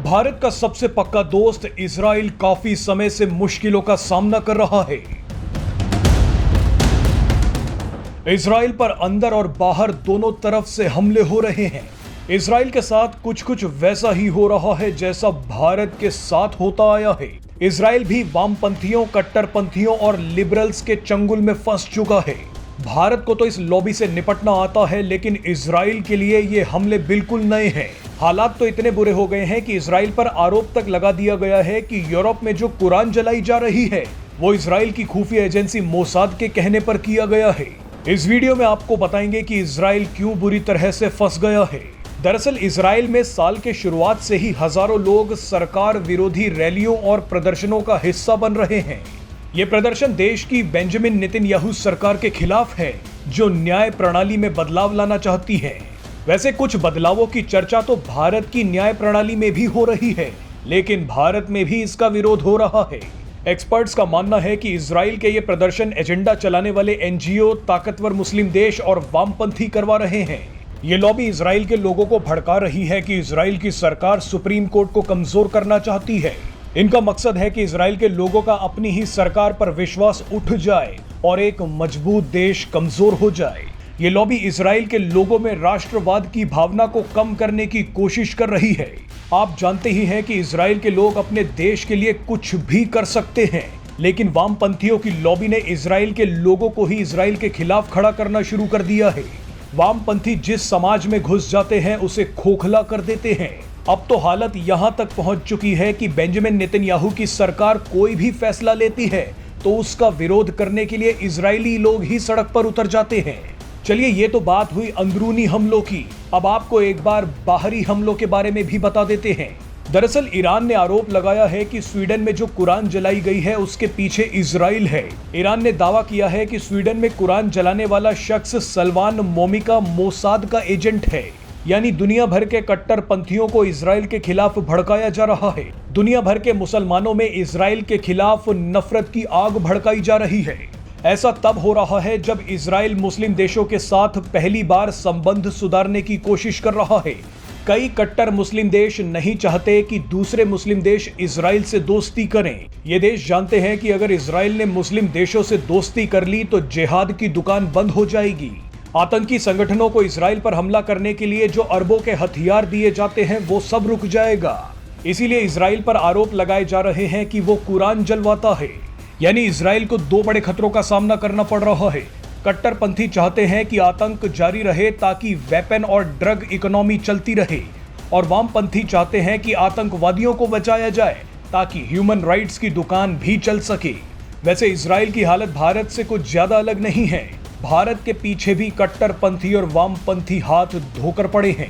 भारत का सबसे पक्का दोस्त इजराइल काफी समय से मुश्किलों का सामना कर रहा है। इजराइल पर अंदर और बाहर दोनों तरफ से हमले हो रहे हैं। इजराइल के साथ कुछ कुछ वैसा ही हो रहा है जैसा भारत के साथ होता आया है। इजराइल भी वामपंथियों, कट्टरपंथियों और लिबरल्स के चंगुल में फंस चुका है। भारत को तो इस लॉबी से निपटना आता है, लेकिन इजराइल के लिए ये हमले बिल्कुल नए हैं। हालात तो इतने बुरे हो गए हैं कि इजराइल पर आरोप तक लगा दिया गया है कि यूरोप में जो कुरान जलाई जा रही है वो इजराइल की खुफिया एजेंसी मोसाद के कहने पर किया गया है। इस वीडियो में आपको बताएंगे कि इजराइल क्यों बुरी तरह से फंस गया है। दरअसल इजराइल में साल के शुरुआत से ही हजारों लोग सरकार विरोधी रैलियों और प्रदर्शनों का हिस्सा बन रहे हैं। ये प्रदर्शन देश की बेंजामिन नेतन्याहू सरकार के खिलाफ है, जो न्याय प्रणाली में बदलाव लाना चाहती है। वैसे कुछ बदलावों की चर्चा तो भारत की न्याय प्रणाली में भी हो रही है, लेकिन भारत में भी इसका विरोध हो रहा है। एक्सपर्ट्स का मानना है कि इजराइल के ये प्रदर्शन एजेंडा चलाने वाले एनजीओ, ताकतवर मुस्लिम देश और वामपंथी करवा रहे हैं। ये लॉबी इजराइल के लोगों को भड़का रही है कि इजराइल की सरकार सुप्रीम कोर्ट को कमजोर करना चाहती है। इनका मकसद है कि इजराइल के लोगों का अपनी ही सरकार पर विश्वास उठ जाए और एक मजबूत देश कमजोर हो जाए। ये लॉबी इजराइल के लोगों में राष्ट्रवाद की भावना को कम करने की कोशिश कर रही है। आप जानते ही हैं कि इजराइल के लोग अपने देश के लिए कुछ भी कर सकते हैं, लेकिन वामपंथियों की लॉबी ने इजराइल के लोगों को ही इजराइल के खिलाफ खड़ा करना शुरू कर दिया है। वामपंथी जिस समाज में घुस जाते हैं उसे खोखला कर देते हैं। अब तो हालत यहां तक पहुंच चुकी है कि बेंजामिन नेतन्याहू की सरकार कोई भी फैसला लेती है तो उसका विरोध करने के लिए इजरायली लोग ही सड़क पर उतर जाते हैं। चलिए, ये तो बात हुई अंदरूनी हमलों की। अब आपको एक बार बाहरी हमलों के बारे में भी बता देते हैं। दरअसल ईरान ने आरोप लगाया है कि स्वीडन में जो कुरान जलाई गई है उसके पीछे इजराइल है। ईरान ने दावा किया है कि स्वीडन में कुरान जलाने वाला शख्स सलमान मोमिका मोसाद का एजेंट है। यानी दुनिया भर के कट्टरपंथियों को इजराइल के खिलाफ भड़काया जा रहा है। दुनिया भर के मुसलमानों में इजराइल के खिलाफ नफरत की आग भड़काई जा रही है। ऐसा तब हो रहा है जब इजराइल मुस्लिम देशों के साथ पहली बार संबंध सुधारने की कोशिश कर रहा है। कई कट्टर मुस्लिम देश नहीं चाहते कि दूसरे मुस्लिम देश इजराइल से दोस्ती करें। ये देश जानते हैं कि अगर इजराइल ने मुस्लिम देशों से दोस्ती कर ली तो जिहाद की दुकान बंद हो जाएगी। आतंकी संगठनों को इजराइल पर हमला करने के लिए जो अरबों के हथियार दिए जाते हैं वो सब रुक जाएगा। इसीलिए इजराइल पर आरोप लगाए जा रहे हैं कि वो कुरान जलवाता है। यानी इजराइल को दो बड़े खतरों का सामना करना पड़ रहा है। कट्टरपंथी चाहते हैं कि आतंक जारी रहे ताकि वेपन और ड्रग इकोनॉमी चलती रहे, और वामपंथी चाहते हैं कि आतंकवादियों को बचाया जाए ताकि ह्यूमन राइट्स की दुकान भी चल सके। वैसे इजराइल की हालत भारत से कुछ ज्यादा अलग नहीं है। भारत के पीछे भी कट्टरपंथी और वामपंथी हाथ धोकर पड़े हैं।